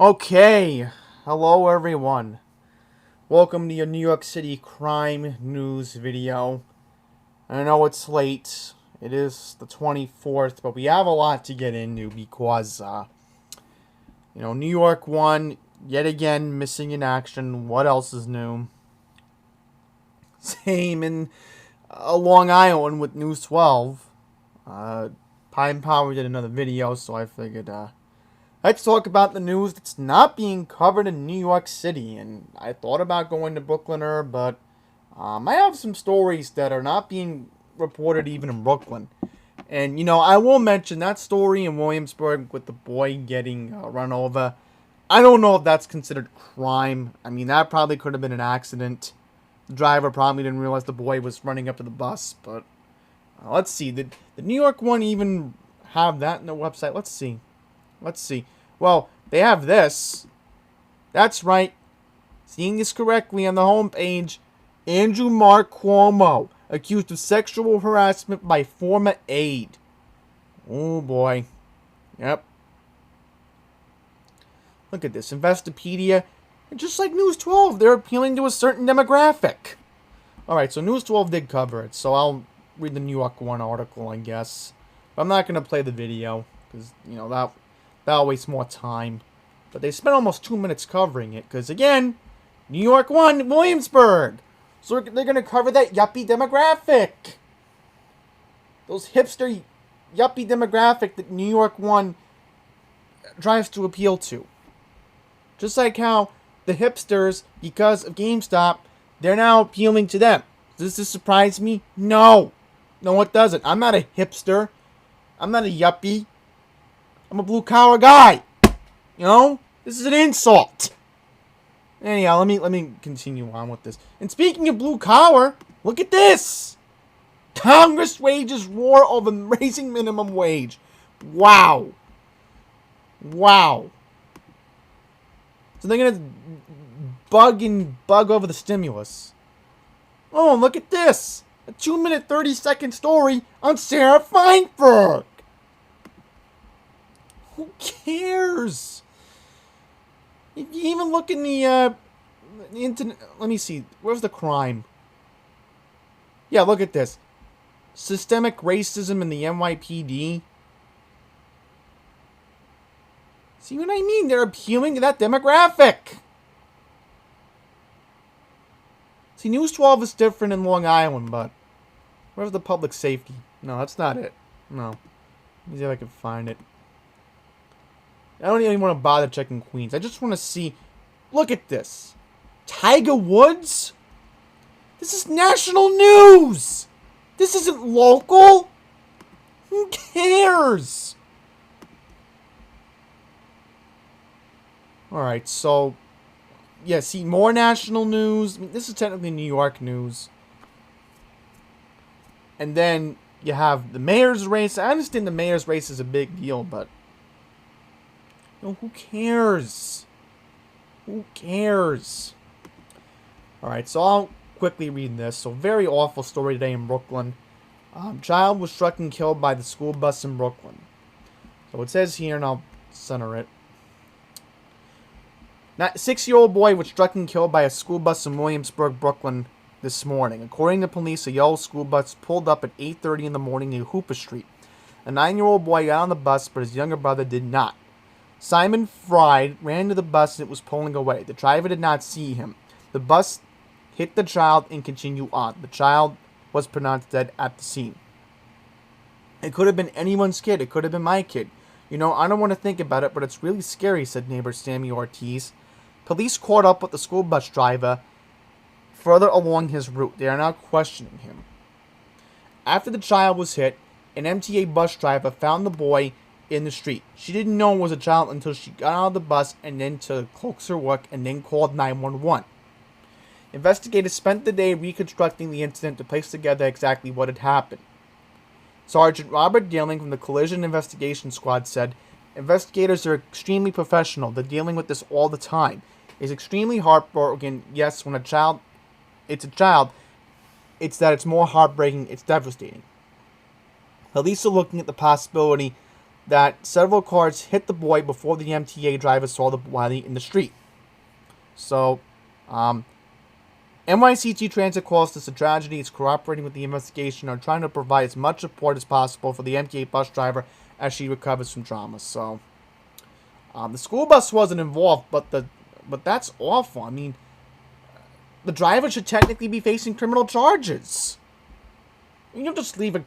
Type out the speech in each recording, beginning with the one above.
Okay, hello everyone. Welcome to your New York City crime news video. I know it's late. It is the 24th, but we have a lot to get into because, New York 1, yet again, missing in action. What else is new? Same in Long Island with News 12. Pine Power did another video, so I figured, let's talk about the news that's not being covered in New York City. And I thought about going to Brooklyner, but I have some stories that are not being reported even in Brooklyn. And, I will mention that story in Williamsburg with the boy getting run over. I don't know if that's considered crime. I mean, that probably could have been an accident. The driver probably didn't realize the boy was running up to the bus. But let's see. Did the New York one even have that in the website? Let's see. Well, they have this. That's right. Seeing this correctly on the homepage, Andrew Mark Cuomo accused of sexual harassment by former aide. Oh boy. Yep. Look at this. Investopedia. And just like News 12, they're appealing to a certain demographic. Alright, so News 12 did cover it, so I'll read the New York One article, I guess. But I'm not going to play the video, because, that'll waste more time. But they spent almost 2 minutes covering it, because, again, New York 1, Williamsburg. So they're going to cover that yuppie demographic. Those hipster yuppie demographic that New York 1 tries to appeal to. Just like how the hipsters, because of GameStop, they're now appealing to them. Does this surprise me? No. No, it doesn't. I'm not a hipster. I'm not a yuppie. I'm a blue-collar guy. This is an insult. Anyhow, let me continue on with this. And speaking of blue-collar, look at this. Congress wages war over raising minimum wage. Wow. So they're going to bug over the stimulus. Oh, look at this. A 2-minute, 30-second story on Sarah Feinberg. Who cares? If you even look in the internet, let me see. Where's the crime? Yeah, look at this. Systemic racism in the NYPD. See what I mean? They're appealing to that demographic. See, News 12 is different in Long Island, but where's the public safety? No, that's not it. No. Let me see if I can find it. I don't even want to bother checking Queens. I just want to see. Look at this. Tiger Woods? This is national news. This isn't local. Who cares? Alright, so. Yeah, see, more national news. I mean, this is technically New York news. And then you have the mayor's race. I understand the mayor's race is a big deal, but who cares? Who cares? Alright, so I'll quickly read this. So, very awful story today in Brooklyn. Child was struck and killed by the school bus in Brooklyn. So it says here, and I'll center it. 6-year-old boy was struck and killed by a school bus in Williamsburg, Brooklyn this morning. According to police, a yellow school bus pulled up at 8:30 in the morning near Hooper Street. A 9-year-old boy got on the bus, but his younger brother did not. Simon Fried ran to the bus and it was pulling away. The driver did not see him. The bus hit the child and continued on. The child was pronounced dead at the scene. It could have been anyone's kid. It could have been my kid. I don't want to think about it, but it's really scary, said neighbor Sammy Ortiz. Police caught up with the school bus driver further along his route. They are now questioning him. After the child was hit, an MTA bus driver found the boy in the street. She didn't know it was a child until she got out of the bus and then to cloaks her work and then called 911. Investigators spent the day reconstructing the incident to place together exactly what had happened. Sergeant Robert Dealing from the Collision Investigation Squad said, investigators are extremely professional. They're dealing with this all the time. It's extremely heartbroken. Yes, when it's a child, it's that it's more heartbreaking, it's devastating. Police are looking at the possibility that several cars hit the boy before the MTA driver saw the body in the street. So, NYCT Transit calls this a tragedy. It's cooperating with the investigation and trying to provide as much support as possible for the MTA bus driver as she recovers from trauma. So, the school bus wasn't involved, but that's awful. I mean, the driver should technically be facing criminal charges. You don't just leave a...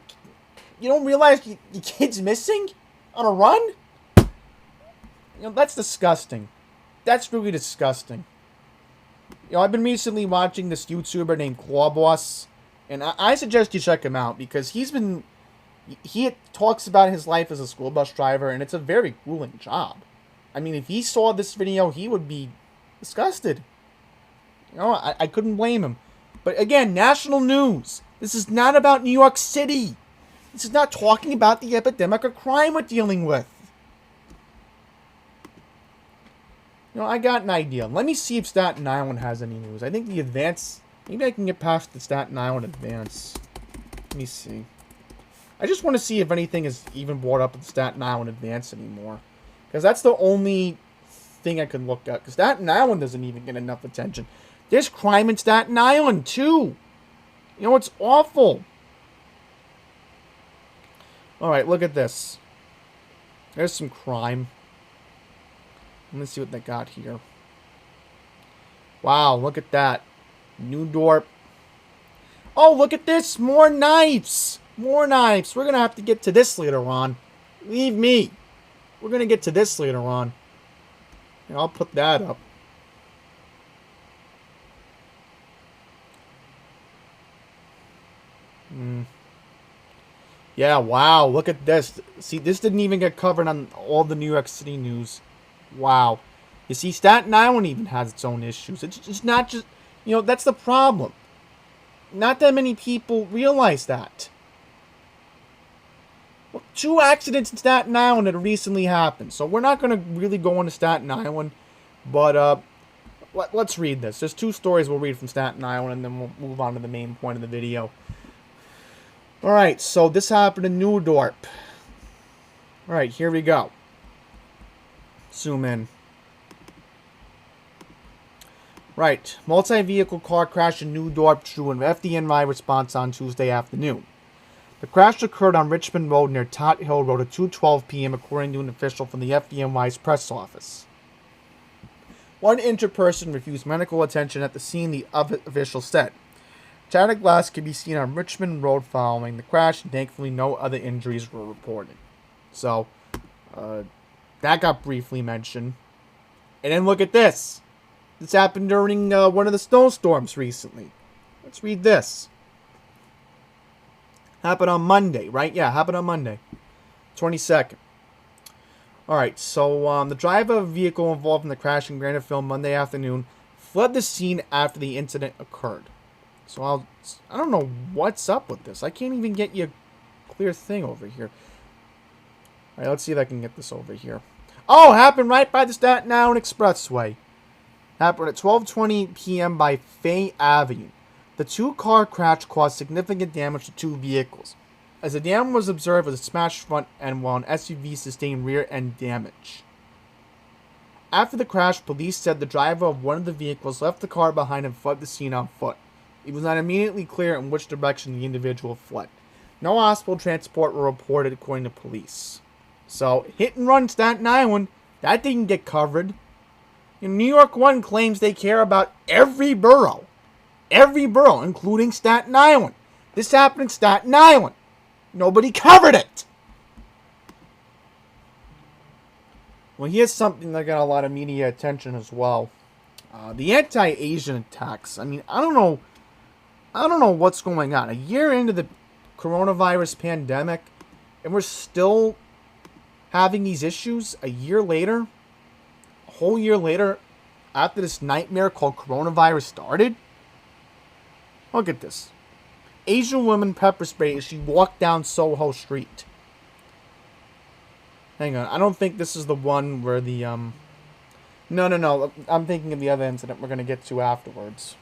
You don't realize your kid's missing on a run? That's disgusting. That's really disgusting. I've been recently watching this YouTuber named Clawboss, and I suggest you check him out because he talks about his life as a school bus driver, and it's a very grueling job. I mean, if he saw this video, he would be disgusted. I couldn't blame him. But again, national news. This is not about New York City. This is not talking about the epidemic of crime we're dealing with. I got an idea. Let me see if Staten Island has any news. I think the Advance... Maybe I can get past the Staten Island Advance. Let me see. I just want to see if anything is even brought up at the Staten Island Advance anymore. Because that's the only thing I can look at. Because Staten Island doesn't even get enough attention. There's crime in Staten Island, too. It's awful. Alright, look at this. There's some crime. Let me see what they got here. Wow, look at that. New door. Oh, look at this. More knives. More knives. We're going to have to get to this later on. Leave me. We're going to get to this later on. Here, I'll put that up. Yeah, wow. Look at this. See, this didn't even get covered on all the New York City news. Wow. You see, Staten Island even has its own issues. It's not just... that's the problem. Not that many people realize that. Well, 2 accidents in Staten Island that recently happened. So we're not going to really go into Staten Island. But let's read this. There's 2 stories we'll read from Staten Island, and then we'll move on to the main point of the video. Alright, so this happened in Neudorp. Alright, here we go. Zoom in. Right. Multi-vehicle car crash in Neudorp drew an FDNY response on Tuesday afternoon. The crash occurred on Richmond Road near Tot Hill Road at 2:12 p.m. according to an official from the FDNY's press office. One injured person refused medical attention at the scene, the official said. Shattered glass could be seen on Richmond Road following the crash, and thankfully no other injuries were reported. So, that got briefly mentioned. And then look at this. This happened during one of the snowstorms recently. Let's read this. Happened on Monday, right? Yeah, happened on Monday. 22nd. Alright, so the driver of a vehicle involved in the crash in Graniteville Monday afternoon fled the scene after the incident occurred. So I don't know what's up with this. I can't even get you a clear thing over here. Alright, let's see if I can get this over here. Oh, happened right by the Staten Island Expressway. Happened at 12:20 p.m. by Fay Avenue. The 2-car crash caused significant damage to 2 vehicles. As the damage was observed with a smashed front end while an SUV sustained rear end damage. After the crash, police said the driver of one of the vehicles left the car behind and fled the scene on foot. It was not immediately clear in which direction the individual fled. No hospital transport were reported according to police. So, hit and run Staten Island, that didn't get covered. New York One claims they care about every borough. Every borough, including Staten Island. This happened in Staten Island. Nobody covered it. Well, here's something that got a lot of media attention as well. The anti-Asian attacks. I mean, I don't know what's going on. A year into the coronavirus pandemic, and we're still having these issues a year later. A whole year later, after this nightmare called coronavirus started. Look at this. Asian woman pepper sprayed as she walked down Soho Street. Hang on, I don't think this is the one where the, No, I'm thinking of the other incident we're going to get to afterwards.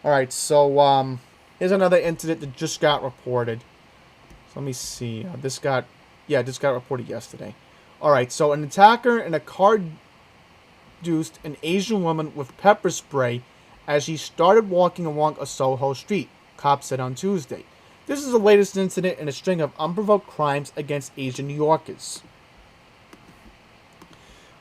Alright, so, here's another incident that just got reported. So let me see. This got Yeah, just got reported yesterday. Alright, so an attacker in a car dosed an Asian woman with pepper spray as she started walking along a Soho street, cops said on Tuesday. This is the latest incident in a string of unprovoked crimes against Asian New Yorkers.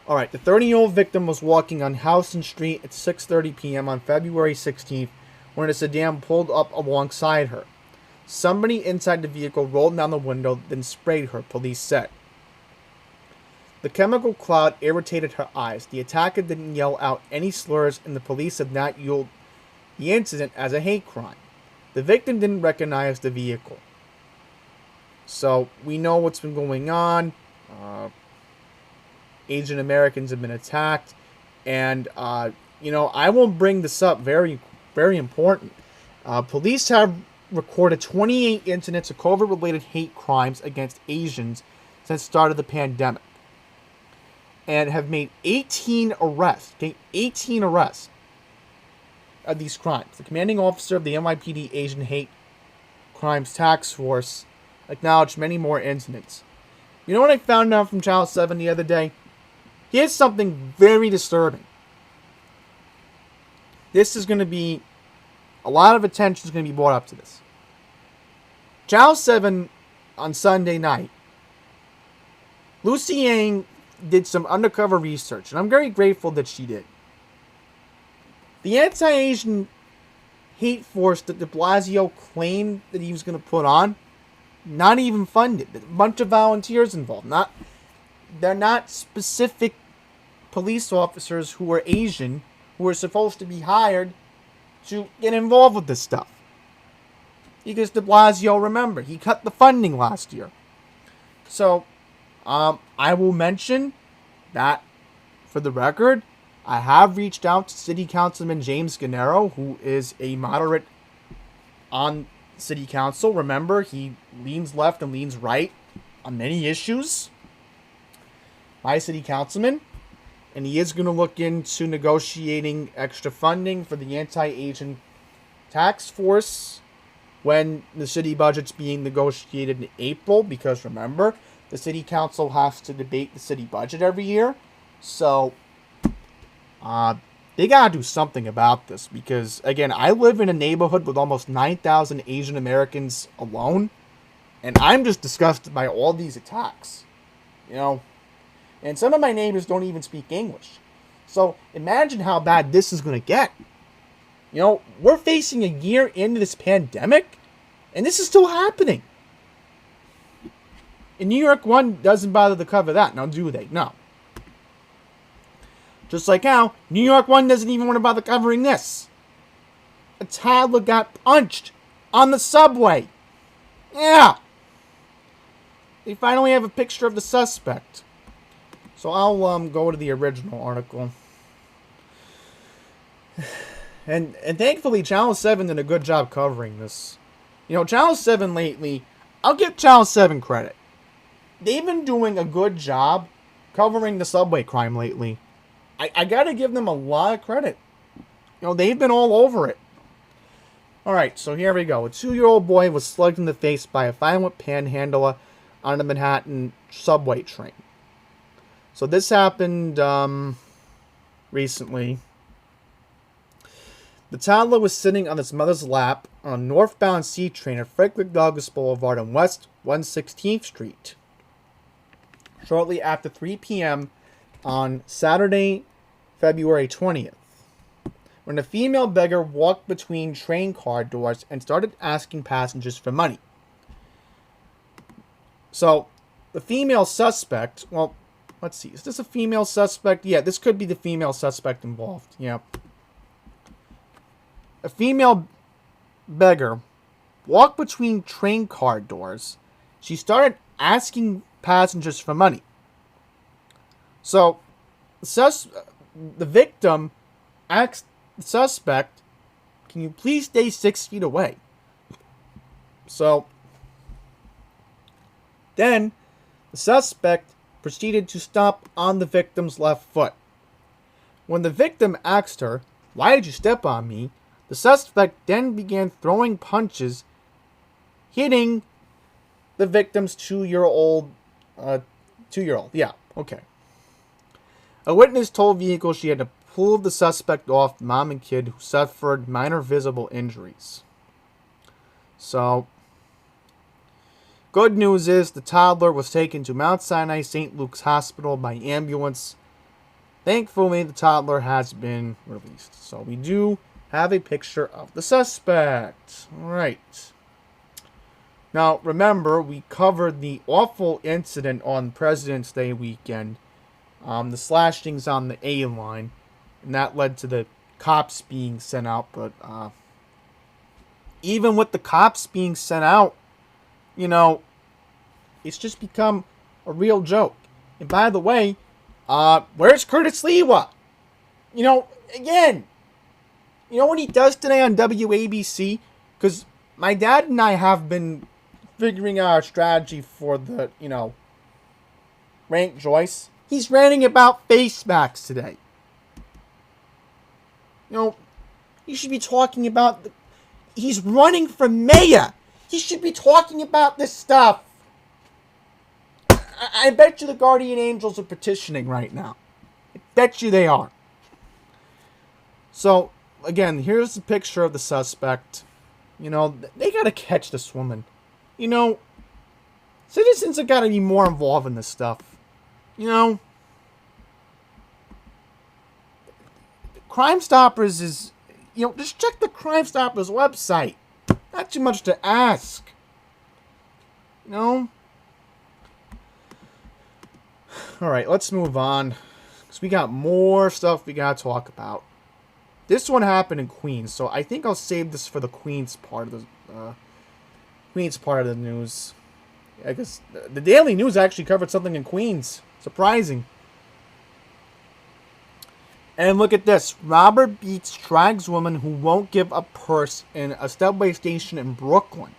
Alright, the 30-year-old victim was walking on Houston Street at 6:30 p.m. on February 16th when a sedan pulled up alongside her. Somebody inside the vehicle rolled down the window, then sprayed her, police said. The chemical cloud irritated her eyes. The attacker didn't yell out any slurs, and the police have not ruled the incident as a hate crime. The victim didn't recognize the vehicle. So, we know what's been going on. Asian Americans have been attacked. And, I won't bring this up. Very, very important. Police have recorded 28 incidents of COVID-related hate crimes against Asians since the start of the pandemic. And have made 18 arrests. Okay, 18 arrests of these crimes. The commanding officer of the NYPD Asian Hate Crimes Task Force acknowledged many more incidents. You know what I found out from Channel 7 the other day? Here's something very disturbing. This is going to be... A lot of attention is going to be brought up to this. Channel 7 on Sunday night. Lucy Yang did some undercover research, and I'm very grateful that she did. The anti-Asian hate force that de Blasio claimed that he was going to put on, not even funded. A bunch of volunteers involved. They're not specific police officers who are Asian who are supposed to be hired to get involved with this stuff. Because de Blasio, remember, he cut the funding last year. So, I will mention that, for the record, I have reached out to City Councilman James Gennaro, who is a moderate on City Council. Remember, he leans left and leans right on many issues. My City Councilman. And he is going to look into negotiating extra funding for the Anti-Asian Task Force when the city budget's being negotiated in April. Because remember, the City Council has to debate the city budget every year. So, they gotta do something about this. Because, again, I live in a neighborhood with almost 9,000 Asian Americans alone. And I'm just disgusted by all these attacks. You know? And some of my neighbors don't even speak English. So, imagine how bad this is going to get. You know, we're facing a year into this pandemic, and this is still happening. And New York 1 doesn't bother to cover that. Now, do they? No. Just like how New York 1 doesn't even want to bother covering this. A toddler got punched on the subway. Yeah. They finally have a picture of the suspect. So I'll go to the original article. And thankfully, Channel 7 did a good job covering this. You know, Channel 7 lately, I'll give Channel 7 credit. They've been doing a good job covering the subway crime lately. I gotta give them a lot of credit. You know, they've been all over it. Alright, so here we go. A 2-year-old boy was slugged in the face by a violent panhandler on the Manhattan subway train. So this happened recently. The toddler was sitting on his mother's lap on a northbound C train at Frederick Douglass Boulevard on West 116th Street. Shortly after 3 p.m. on Saturday, February 20th, when a female beggar walked between train car doors and started asking passengers for money. So, the female suspect, well, let's see, is this a female suspect? Yeah, this could be the female suspect involved. Yeah. A female beggar walked between train car doors. She started asking passengers for money. So, the victim asked the suspect, "Can you please stay 6 feet away?" So, then the suspect proceeded to stomp on the victim's left foot. When the victim asked her, "Why did you step on me?" the suspect then began throwing punches, hitting the victim's 2-year-old 2-year-old. Yeah, okay. A witness told vehicle she had to pull the suspect off, mom and kid, who suffered minor visible injuries. So, good news is the toddler was taken to Mount Sinai St. Luke's Hospital by ambulance. Thankfully, the toddler has been released. So, we do have a picture of the suspect. All right. Now, remember, we covered the awful incident on President's Day weekend. The slashings on the A line. And that led to the cops being sent out. But even with the cops being sent out, you know, it's just become a real joke. And by the way, where's Curtis Lewa? You know, again, you know what he does today on WABC? Because my dad and I have been figuring out our strategy for the, you know, Rank Joyce. He's ranting about face masks today. You know, he should be talking about... He's running for mayor. He should be talking about this stuff. I bet you the Guardian Angels are petitioning right now. I bet you they are. So, again, here's the picture of the suspect. You know, they gotta catch this woman. You know, citizens have gotta be more involved in this stuff. You know, Crime Stoppers is, you know, just check the Crime Stoppers website. Not too much to ask. You know? Alright, let's move on. Because we got more stuff we gotta talk about. This one happened in Queens, so I think I'll save this for the Queens part of the news. I guess the Daily News actually covered something in Queens. Surprising. And look at this. Robber beats drags woman who won't give up purse in a subway station in Brooklyn.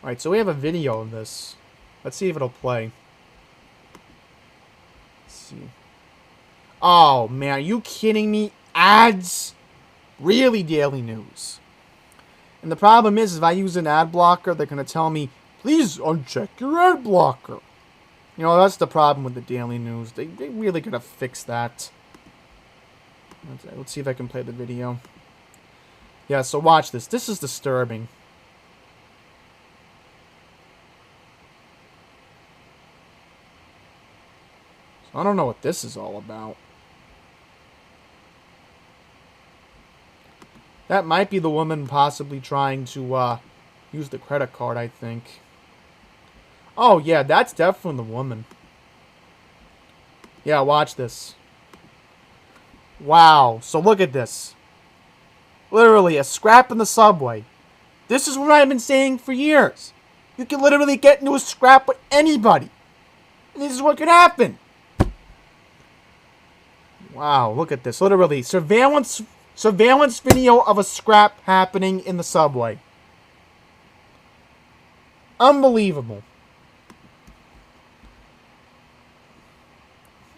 Alright, so we have a video of this. Let's see if it'll play. Let's see. Oh, man. Are you kidding me? Ads? Really, Daily News. And the problem is, if I use an ad blocker, they're going to tell me, please uncheck your ad blocker. You know, that's the problem with the Daily News. They really gotta fix that. Let's see if I can play the video. Yeah, so watch this. This is disturbing. So I don't know what this is all about. That might be the woman possibly trying to use the credit card, I think. Oh, yeah, that's definitely the woman. Yeah, watch this. Wow, so look at this. Literally, a scrap in the subway. This is what I've been saying for years. You can literally get into a scrap with anybody. And this is what could happen. Wow, look at this. Literally, surveillance video of a scrap happening in the subway. Unbelievable.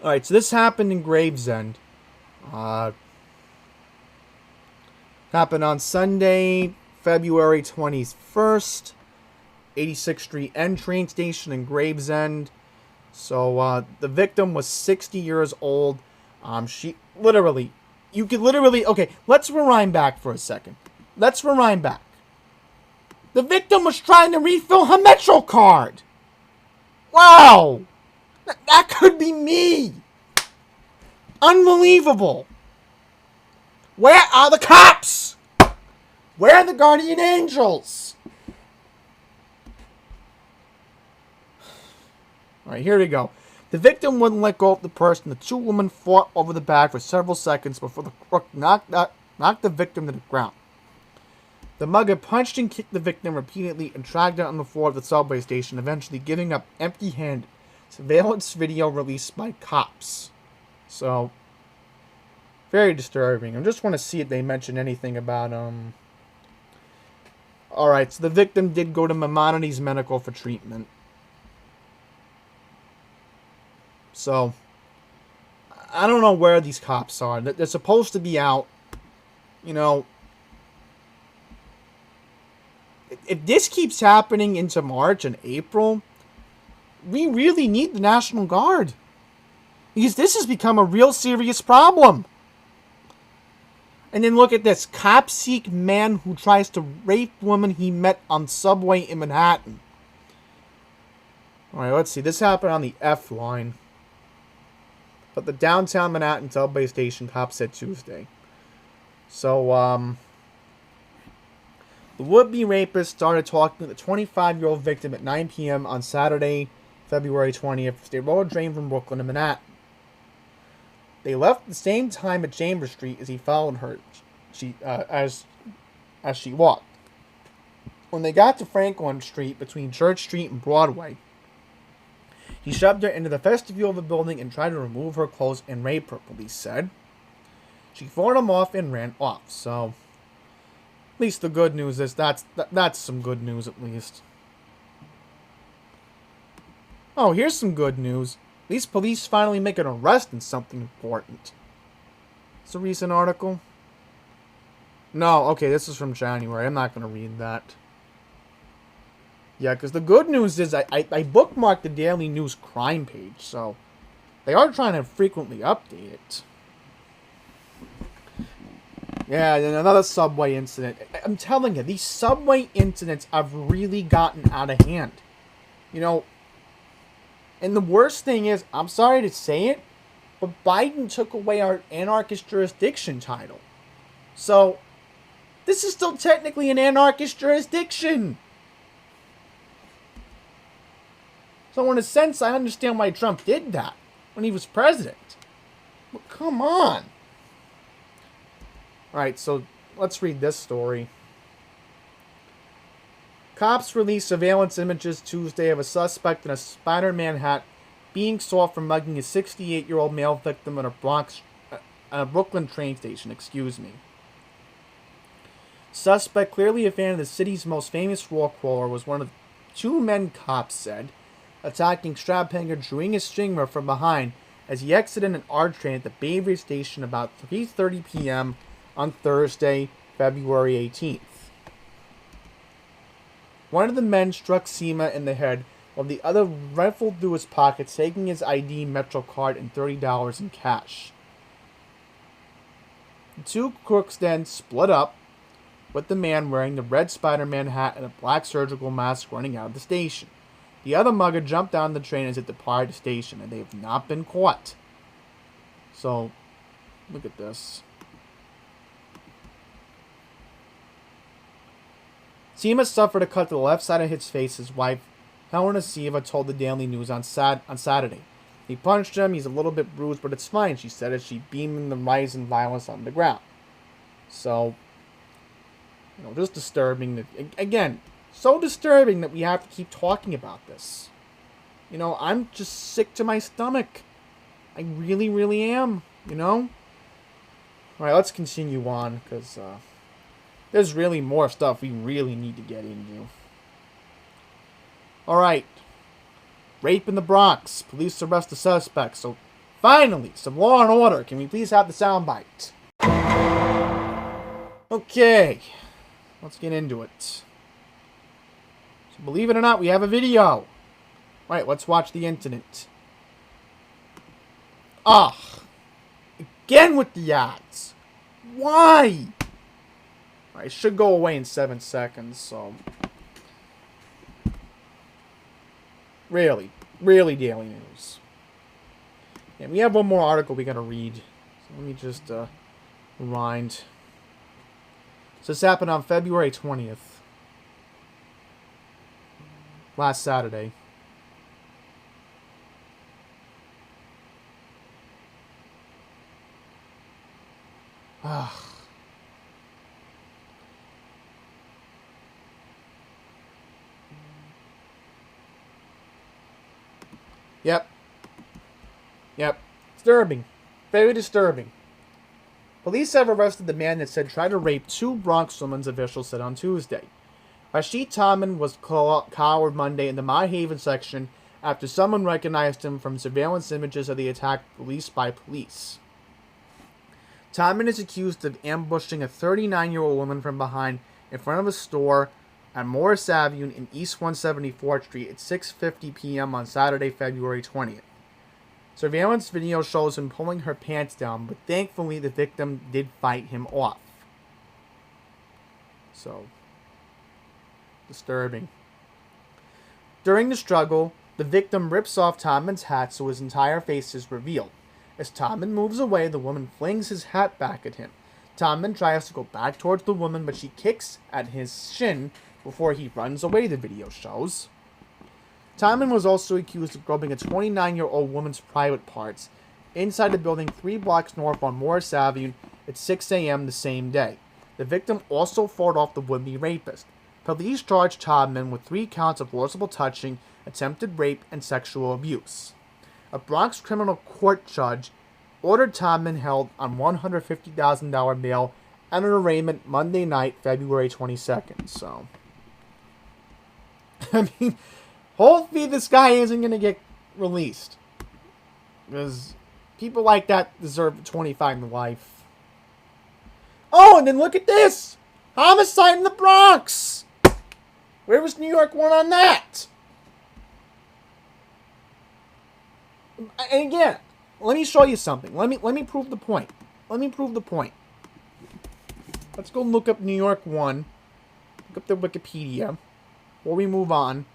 Alright, so this happened in Gravesend. Happened on Sunday, February 21st. 86th Street N train station in Gravesend. So, the victim was 60 years old. She literally... You could literally... Okay, let's rewind back for a second. Let's rewind back. The victim was trying to refill her Metro card. Wow! That could be me. Unbelievable. Where are the cops? Where are the Guardian Angels? Alright, here we go. The victim wouldn't let go of the purse, and the two women fought over the bag for several seconds before the crook knocked the victim to the ground. The mugger punched and kicked the victim repeatedly and dragged her on the floor of the subway station, eventually giving up empty-handed. Surveillance video released by cops. So, very disturbing. I just want to see if they mention anything about, Alright, so the victim did go to Maimonides Medical for treatment. So, I don't know where these cops are. They're supposed to be out. You know, if this keeps happening into March and April, we really need the National Guard. Because this has become a real serious problem. And then look at this. Cops seek man who tries to rape woman he met on subway in Manhattan. Alright, let's see. This happened on the F line. But the downtown Manhattan subway station, cops said Tuesday. So, the would-be rapist started talking to the 25-year-old victim at 9 p.m. on Saturday, February 20th. They rode a train from Brooklyn to Manhattan. They left at the same time at Chambers Street as he followed her as she walked. When they got to Franklin Street between Church Street and Broadway, he shoved her into the vestibule of the building and tried to remove her clothes and rape her, police said. She fought him off and ran off, so at least the good news is that's some good news at least. Oh, here's some good news. At least police finally make an arrest in something important. It's a recent article. No, okay, this is from January. I'm not going to read that. Yeah, because the good news is I bookmarked the Daily News crime page, so they are trying to frequently update it. Yeah, and another subway incident. I'm telling you, these subway incidents have really gotten out of hand. You know, and the worst thing is, I'm sorry to say it, but Biden took away our anarchist jurisdiction title. So, this is still technically an anarchist jurisdiction. So in a sense, I understand why Trump did that when he was president. But come on. Alright, so let's read this story. Cops released surveillance images Tuesday of a suspect in a Spider-Man hat being sought for mugging a 68-year-old male victim at a Brooklyn train station. Suspect, clearly a fan of the city's most famous wall crawler, was one of the two men cops said, attacking strap-hanger Juinga Stringmer from behind as he exited an R train at the Bayview station about 3:30 p.m. on Thursday, February 18th. One of the men struck Seema in the head, while the other rifled through his pockets, taking his ID, Metro card, and $30 in cash. The two crooks then split up, with the man wearing the red Spider-Man hat and a black surgical mask running out of the station. The other mugger jumped down the train as it departed the station, and they have not been caught. So, look at this. Seema suffered a cut to the left side of his face. His wife, Helena Siva, told the Daily News on Saturday. He punched him. He's a little bit bruised, but it's fine, she said as she beamed the rise in violence on the ground. So, you know, just disturbing. That, again, so disturbing that we have to keep talking about this. You know, I'm just sick to my stomach. I really, really am, you know? Alright, let's continue on, because, there's really more stuff we really need to get into. Alright. Rape in the Bronx. Police arrest the suspect. So, finally, some law and order. Can we please have the soundbite? Okay. Let's get into it. So, believe it or not, we have a video. Alright, let's watch the incident. Ugh. Again with the ads. Why? I should go away in 7 seconds, so... Really Daily News. And we have one more article we gotta read. So let me just, rewind. So this happened on February 20th. Last Saturday. Ugh. Yep. Disturbing. Very disturbing. Police have arrested the man that said tried to rape two Bronx women, officials said on Tuesday. Rashid Tahman was collared Monday in the My Haven section after someone recognized him from surveillance images of the attack released by police. Tahman is accused of ambushing a 39-year-old woman from behind in front of a store at Morris Avenue and East 174th Street at 6:50 p.m. on Saturday, February 20th. Surveillance video shows him pulling her pants down, but thankfully the victim did fight him off. So, disturbing. During the struggle, the victim rips off Todman's hat so his entire face is revealed. As Todman moves away, the woman flings his hat back at him. Todman tries to go back towards the woman, but she kicks at his shin before he runs away, the video shows. Todman was also accused of groping a 29-year-old woman's private parts inside the building 3 blocks north on Morris Avenue at 6 a.m. the same day. The victim also fought off the would-be rapist. Police charged Todman with 3 counts of forcible touching, attempted rape, and sexual abuse. A Bronx criminal court judge ordered Todman held on $150,000 bail and an arraignment Monday night, February 22nd. So, I mean, hopefully this guy isn't going to get released. Because people like that deserve 25 to life. Oh, and then look at this! Homicide in the Bronx! Where was New York 1 on that? And again, let me show you something. Let me prove the point. Let me prove the point. Let's go look up New York 1. Look up the Wikipedia. Before we move on,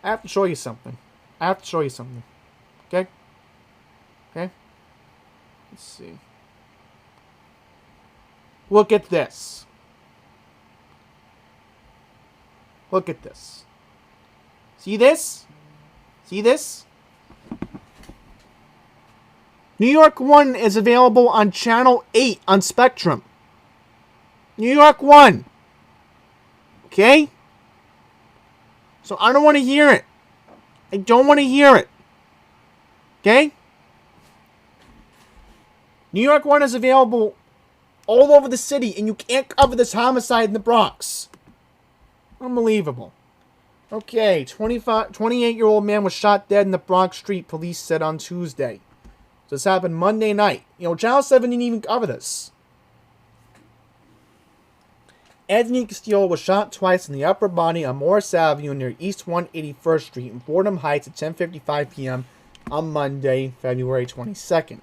I have to show you something. Okay? Okay? Let's see. Look at this. Look at this. See this? See this? New York 1 is available on Channel 8 on Spectrum. New York 1. Okay? So I don't want to hear it. I don't want to hear it. Okay? New York 1 is available all over the city, and you can't cover this homicide in the Bronx. Unbelievable. Okay, 28-year-old man was shot dead in the Bronx street, police said on Tuesday. So this happened Monday night. Channel 7 didn't even cover this. Anthony Castillo was shot twice in the upper body on Morris Avenue near East 181st Street in Fordham Heights at 10:55 p.m. on Monday, February 22nd.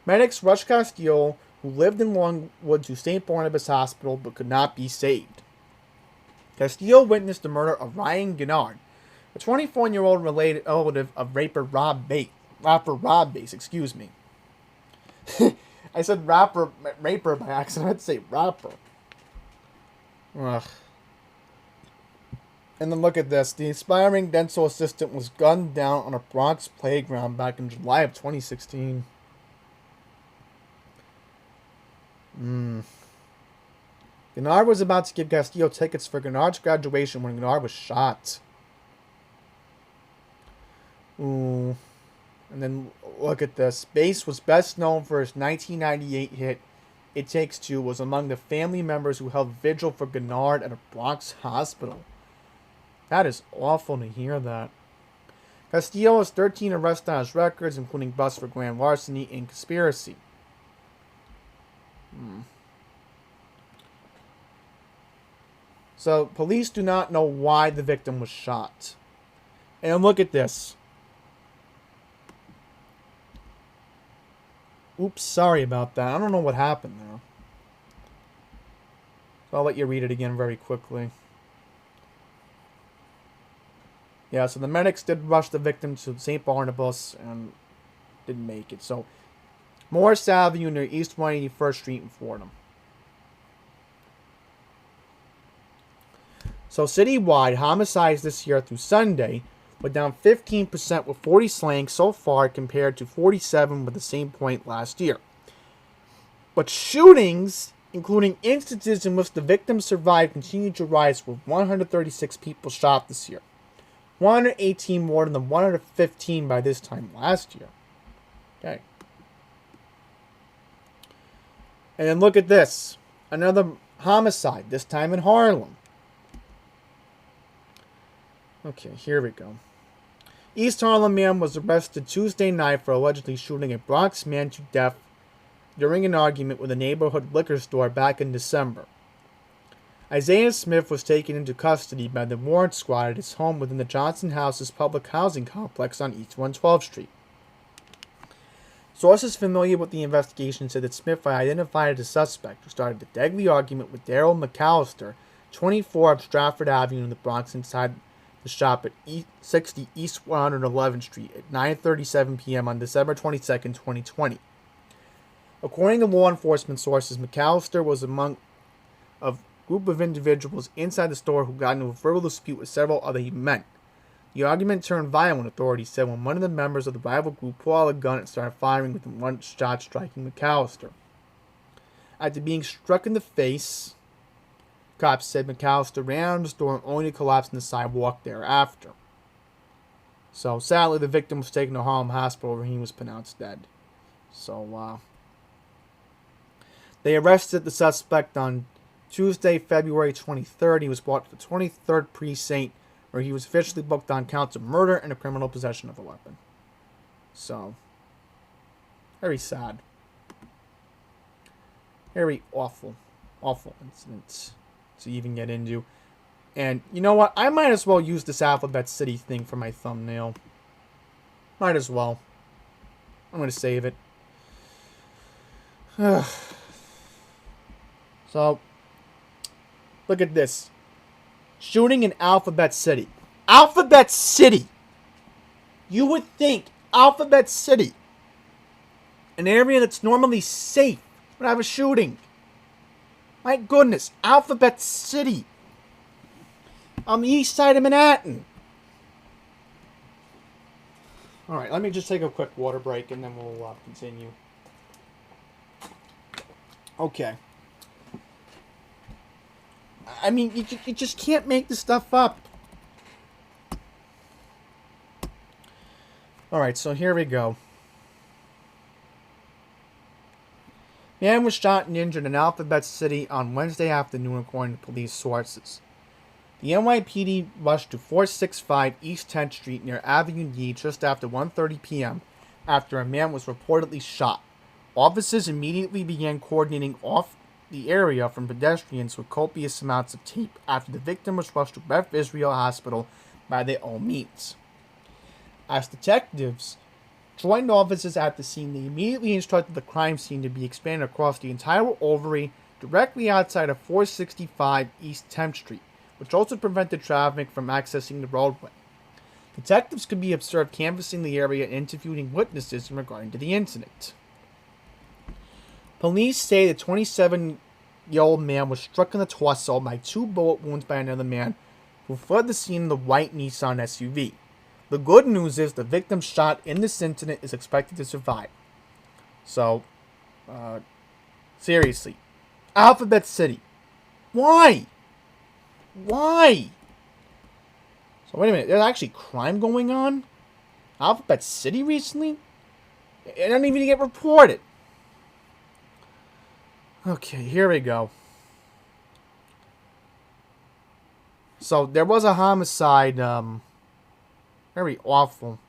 Medics rushed Castillo, who lived in Longwood, to St. Barnabas Hospital but could not be saved. Castillo witnessed the murder of Ryan Gennard, a 24-year-old relative of rapper Rob Bates. Excuse me. I said raper by accident. I'd say rapper. Ugh. And then look at this. The aspiring dental assistant was gunned down on a Bronx playground back in July of 2016. Gennard was about to give Castillo tickets for Gennard's graduation when Gennard was shot. Ooh. And then look at this. Bates was best known for his 1998 hit, It Takes Two, was among the family members who held vigil for Gennard at a Bronx hospital. That is awful to hear that. Castillo has 13 arrests on his records, including busts for grand larceny and conspiracy. So, police do not know why the victim was shot. And look at this. Oops, sorry about that. I don't know what happened there. So I'll let you read it again very quickly. Yeah, so the medics did rush the victim to St. Barnabas and didn't make it. So, Morris Avenue near East 181st Street in Fordham. So, citywide, homicides this year through Sunday were down 15% with 40 slain so far compared to 47 with the same point last year. But shootings, including instances in which the victims survived, continue to rise with 136 people shot this year. 118 more than the 115 by this time last year. Okay. And then look at this. Another homicide, this time in Harlem. Okay, here we go. East Harlem man was arrested Tuesday night for allegedly shooting a Bronx man to death during an argument with a neighborhood liquor store back in December. Isaiah Smith was taken into custody by the warrant squad at his home within the Johnson House's public housing complex on East 112th Street. Sources familiar with the investigation said that Smith identified as a suspect who started a deadly argument with Daryl McAllister, 24 of Stratford Avenue in the Bronx, inside the shop at 60 East 111th Street at 9:37 p.m. on December 22, 2020. According to law enforcement sources, McAllister was among a group of individuals inside the store who got into a verbal dispute with several other men. The argument turned violent, authorities said, when one of the members of the rival group pulled out a gun and started firing with one shot, striking McAllister. After being struck in the face, cops said McAllister ran out of the store only to collapse on the sidewalk thereafter. So, sadly, the victim was taken to Harlem Hospital where he was pronounced dead. So, they arrested the suspect on Tuesday, February 23rd. He was brought to the 23rd Precinct, where he was officially booked on counts of murder and a criminal possession of a weapon. So, very sad. Very awful incidents to even get into. And you know what? I might as well use this Alphabet City thing for my thumbnail. Might as well. I'm going to save it. So, look at this. Shooting in Alphabet City. Alphabet City! You would think Alphabet City, an area that's normally safe, would have a shooting. My goodness, Alphabet City. On the east side of Manhattan. Alright, let me just take a quick water break and then we'll continue. Okay. I mean, you just can't make this stuff up. Alright, so here we go. Man was shot and injured in Alphabet City on Wednesday afternoon, according to police sources. The NYPD rushed to 465 East 10th Street near Avenue D just after 1:30 p.m. after a man was reportedly shot. Officers immediately began coordinating off the area from pedestrians with copious amounts of tape after the victim was rushed to Beth Israel Hospital by their own means. As detectives joined officers at the scene, they immediately instructed the crime scene to be expanded across the entire ovary directly outside of 465 East 10th Street, which also prevented traffic from accessing the roadway. Detectives could be observed canvassing the area and interviewing witnesses in regard to the incident. Police say the 27-year-old man was struck in the torso by 2 bullet wounds by another man who fled the scene in the white Nissan SUV. The good news is the victim shot in this incident is expected to survive. So, seriously. Alphabet City. Why? Why? So, wait a minute. There's actually crime going on? Alphabet City recently? It didn't even get reported. Okay, here we go. So, there was a homicide, very awful.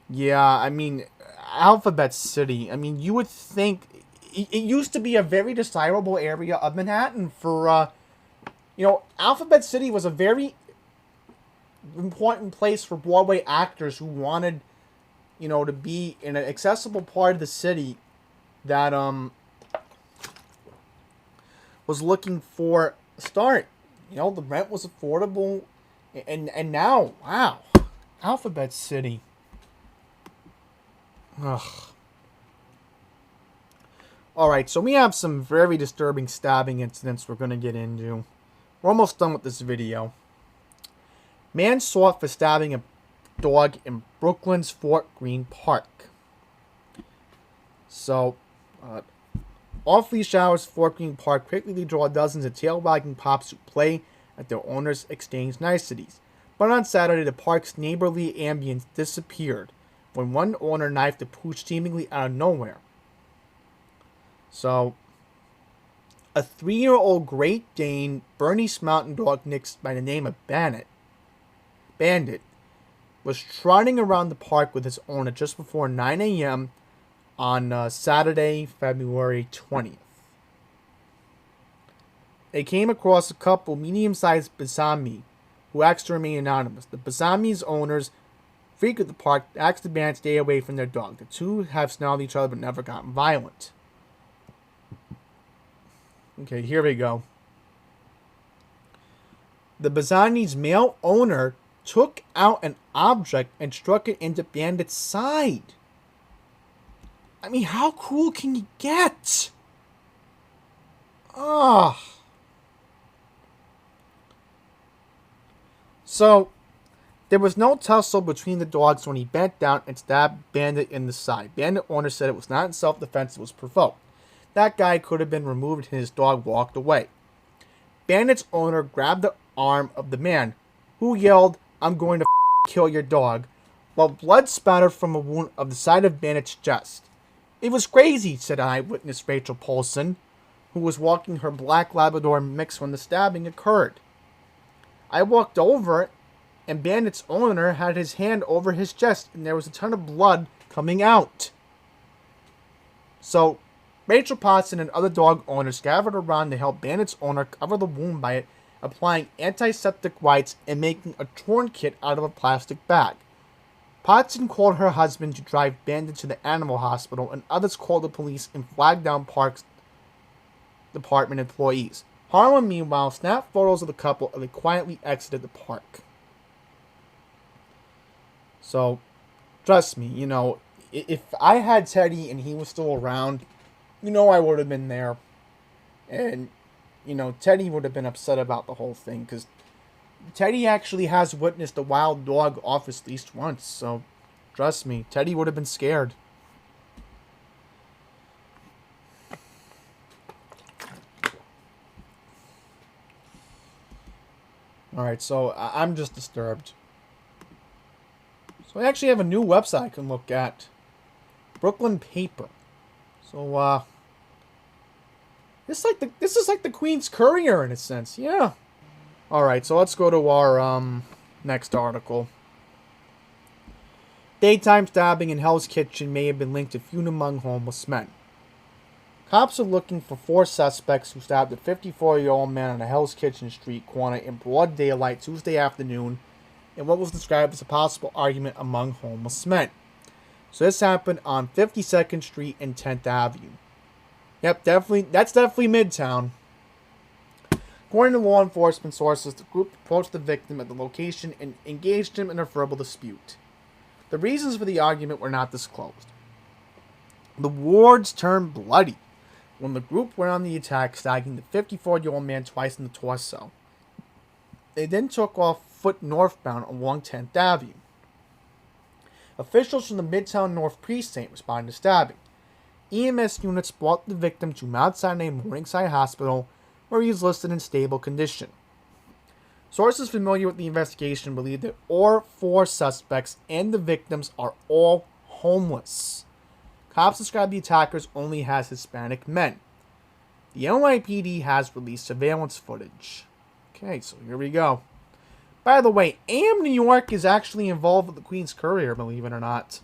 Yeah, I mean, Alphabet City. I mean, you would think it used to be a very desirable area of Manhattan for, Alphabet City was a very important place for Broadway actors who wanted, to be in an accessible part of the city that, was looking for a start. The rent was affordable. And now, wow, Alphabet City. Ugh. Alright, so we have some very disturbing stabbing incidents we're going to get into. We're almost done with this video. Man sought for stabbing a dog in Brooklyn's Fort Greene Park. So, off-leash hours Fort Greene Park quickly draw dozens of tail-wagging pups who play at their owners exchange niceties. But on Saturday, the park's neighborly ambience disappeared when one owner knifed a pooch seemingly out of nowhere. So, a 3-year-old Great Dane Bernese Mountain Dog mix by the name of Bandit was trotting around the park with his owner just before 9 a.m. on Saturday, February 20th. they came across a couple medium-sized Basami who asked to remain anonymous. The Basami's owners frequent the park, asked the band to stay away from their dog. The two have snarled each other but never gotten violent. Okay, here we go. The Basami's male owner took out an object and struck it into Bandit's side. I mean, how cruel can you get? Ah. So, there was no tussle between the dogs when he bent down and stabbed Bandit in the side. Bandit owner said it was not in self-defense, it was provoked. That guy could have been removed and his dog walked away. Bandit's owner grabbed the arm of the man, who yelled, "I'm going to kill your dog," while blood spattered from a wound of the side of Bandit's chest. "It was crazy," said eyewitness Rachel Paulson, who was walking her black Labrador mix when the stabbing occurred. "I walked over, and Bandit's owner had his hand over his chest, and there was a ton of blood coming out." So, Rachel Paulson and other dog owners gathered around to help Bandit's owner cover the wound by applying antiseptic wipes and making a tourniquet out of a plastic bag. Potson called her husband to drive Bandit to the animal hospital, and others called the police and flagged down Parks Department employees. Harlem, meanwhile, snapped photos of the couple as they quietly exited the park. So, trust me, if I had Teddy and he was still around, I would have been there. And, Teddy would have been upset about the whole thing, because Teddy actually has witnessed a wild dog off his leash once, so trust me, Teddy would have been scared. Alright, so I'm just disturbed. So I actually have a new website I can look at. Brooklyn Paper. So, this is like the Queen's Courier in a sense, yeah. Alright, so let's go to our next article. Daytime stabbing in Hell's Kitchen may have been linked to feud among homeless men. Cops are looking for 4 suspects who stabbed a 54-year-old man on a Hell's Kitchen street corner in broad daylight Tuesday afternoon in what was described as a possible argument among homeless men. So this happened on 52nd Street and 10th Avenue. Yep, that's definitely Midtown. According to law enforcement sources, the group approached the victim at the location and engaged him in a verbal dispute. The reasons for the argument were not disclosed. The wards turned bloody when the group went on the attack, stabbing the 54-year-old man twice in the torso. They then took off foot northbound along 10th Avenue. Officials from the Midtown North Precinct responded to stabbing. EMS units brought the victim to Mount Sinai Morningside Hospital, where he is listed in stable condition. Sources familiar with the investigation believe that all 4 suspects and the victims are all homeless. Cops describe the attackers only as Hispanic men. The NYPD has released surveillance footage. Okay, so here we go. By the way, AM New York is actually involved with the Queen's Courier, believe it or not.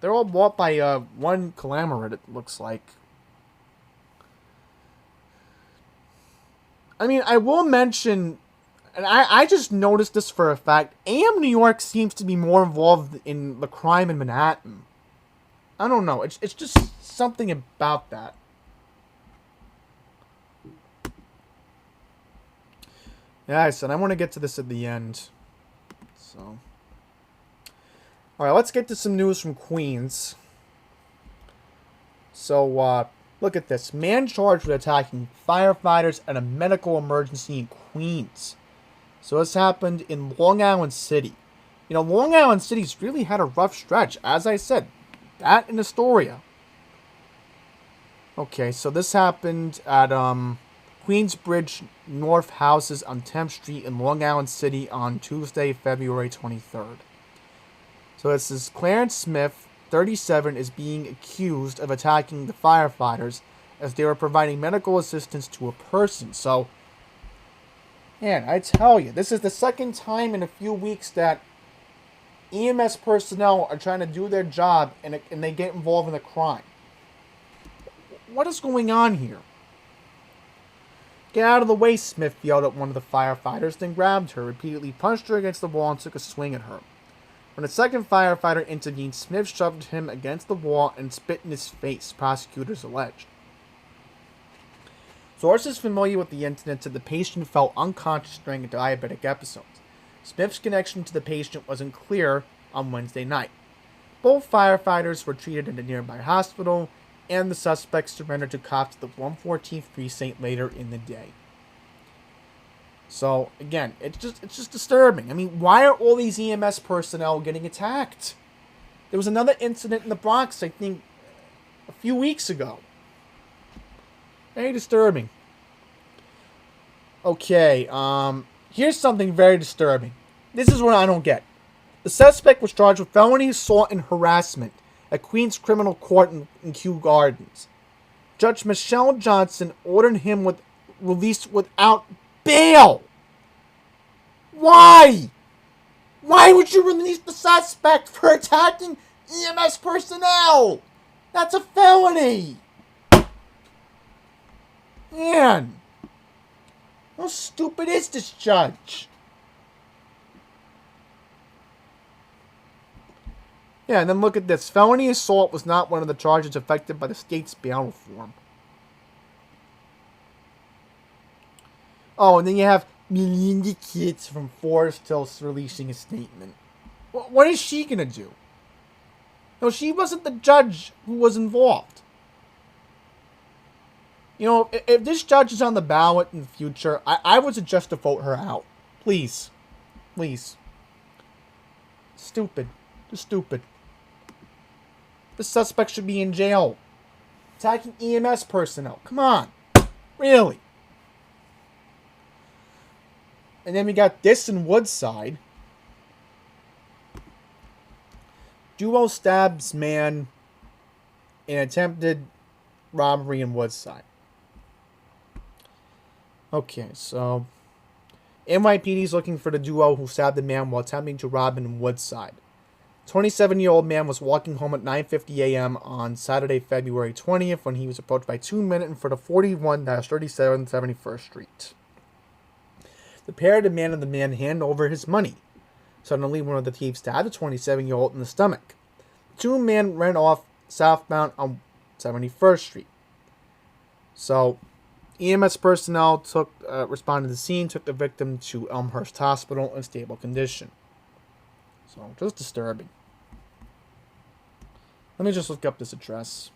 They're all bought by one conglomerate, it looks like. I mean, I will mention, and I just noticed this for a fact, AM New York seems to be more involved in the crime in Manhattan. I don't know. It's just something about that. Yeah, I said I want to get to this at the end. So, alright, let's get to some news from Queens. So, look at this. Man charged with attacking firefighters at a medical emergency in Queens. So this happened in Long Island City. Long Island City's really had a rough stretch. As I said, that in Astoria. Okay, so this happened at Queensbridge North Houses on 10th Street in Long Island City on Tuesday, February 23rd. So this is Clarence Smith, 37, is being accused of attacking the firefighters as they were providing medical assistance to a person. So, man, I tell you, this is the second time in a few weeks that EMS personnel are trying to do their job and they get involved in a crime. What is going on here? "Get out of the way," Smith yelled at one of the firefighters, then grabbed her, repeatedly punched her against the wall, and took a swing at her. When a second firefighter intervened, Smith shoved him against the wall and spit in his face, prosecutors alleged. Sources familiar with the incident said the patient fell unconscious during a diabetic episode. Smith's connection to the patient wasn't clear on Wednesday night. Both firefighters were treated in a nearby hospital, and the suspect surrendered to cops at the 114th precinct later in the day. So, again, it's just disturbing. I mean, why are all these EMS personnel getting attacked? There was another incident in the Bronx, I think, a few weeks ago. Very disturbing. Okay, here's something very disturbing. This is what I don't get. The suspect was charged with felony assault and harassment at Queens Criminal Court in Kew Gardens. Judge Michelle Johnson ordered him released without bail. Why? Why would you release the suspect for attacking EMS personnel? That's a felony. Man, how stupid is this judge? Yeah, and then look at this. Felony assault was not one of the charges affected by the state's bail reform. Oh, and then you have Melinda Kitts from Forest Hills releasing a statement. What is she going to do? No, she wasn't the judge who was involved. You know, if this judge is on the ballot in the future, I would suggest to vote her out. Please. Please. Stupid. Just stupid. The suspect should be in jail. Attacking EMS personnel. Come on. Really? And then we got this in Woodside. Duo stabs man in attempted robbery in Woodside. Okay, so NYPD is looking for the duo who stabbed the man while attempting to rob him in Woodside. 27-year-old man was walking home at 9:50 a.m. on Saturday, February 20th, when he was approached by two men in front of 41-37 71st Street. The pair demanded the man hand over his money. Suddenly, one of the thieves stabbed the 27-year-old in the stomach. The two men ran off southbound on 71st Street. So, EMS personnel responded to the scene, took the victim to Elmhurst Hospital in stable condition. So, just disturbing. Let me just look up this address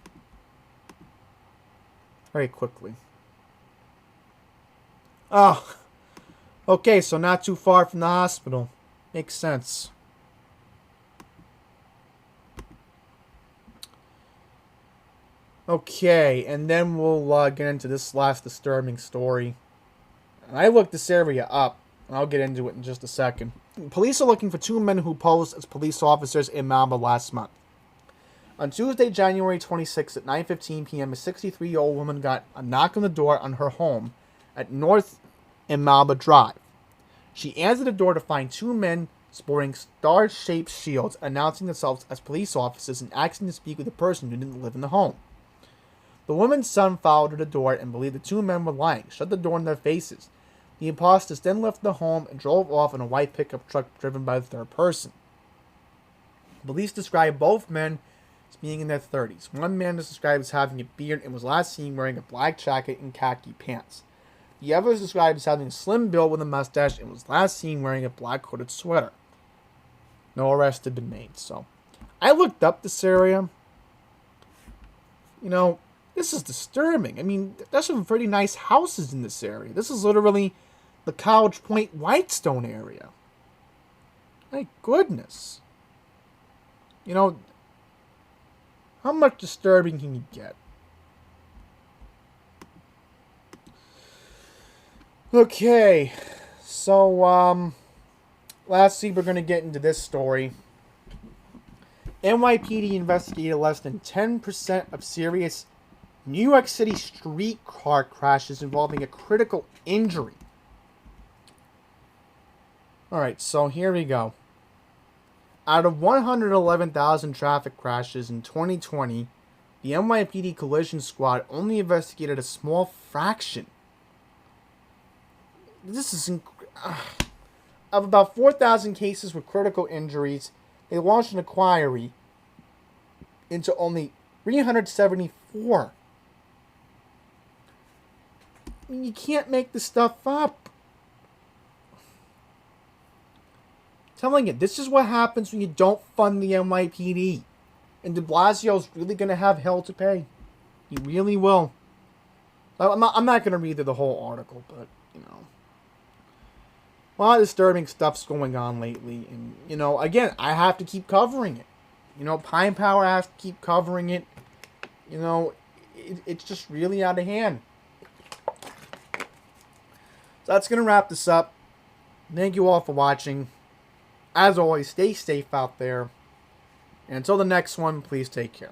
very quickly. Oh, okay, so not too far from the hospital. Makes sense. Okay, and then we'll get into this last disturbing story. And I looked this area up, and I'll get into it in just a second. Police are looking for two men who posed as police officers in Malmo last month. On Tuesday, January 26th at 9:15 p.m., a 63-year-old woman got a knock on the door on her home at North and Malmo Drive. She answered the door to find two men sporting star-shaped shields, announcing themselves as police officers and asking to speak with a person who didn't live in the home. The woman's son followed her to the door and believed the two men were lying, shut the door in their faces. The imposters then left the home and drove off in a white pickup truck driven by the third person. Police described both men as being in their 30s. One man is described as having a beard and was last seen wearing a black jacket and khaki pants. The other is described as having a slim build with a mustache and was last seen wearing a black hooded sweater. No arrest had been made, so. I looked up this area. You know, this is disturbing. I mean, there's some pretty nice houses in this area. This is literally the College Point Whitestone area. My goodness. You know, how much disturbing can you get? Okay, so, lastly, we're going to get into this story. NYPD investigated less than 10% of serious New York City streetcar crashes involving a critical injury. Alright, so here we go. Out of 111,000 traffic crashes in 2020, the NYPD Collision Squad only investigated a small fraction. This is of about 4,000 cases with critical injuries. They launched an inquiry into only 374. I mean, you can't make this stuff up. I'm telling you, this is what happens when you don't fund the NYPD. And de Blasio's really going to have hell to pay. He really will. I'm not going to read through the whole article, but, you know. A lot of disturbing stuff's going on lately. And, you know, again, I have to keep covering it. You know, Pine Power has to keep covering it. You know, it's just really out of hand. So that's going to wrap this up. Thank you all for watching. As always, stay safe out there. And until the next one, please take care.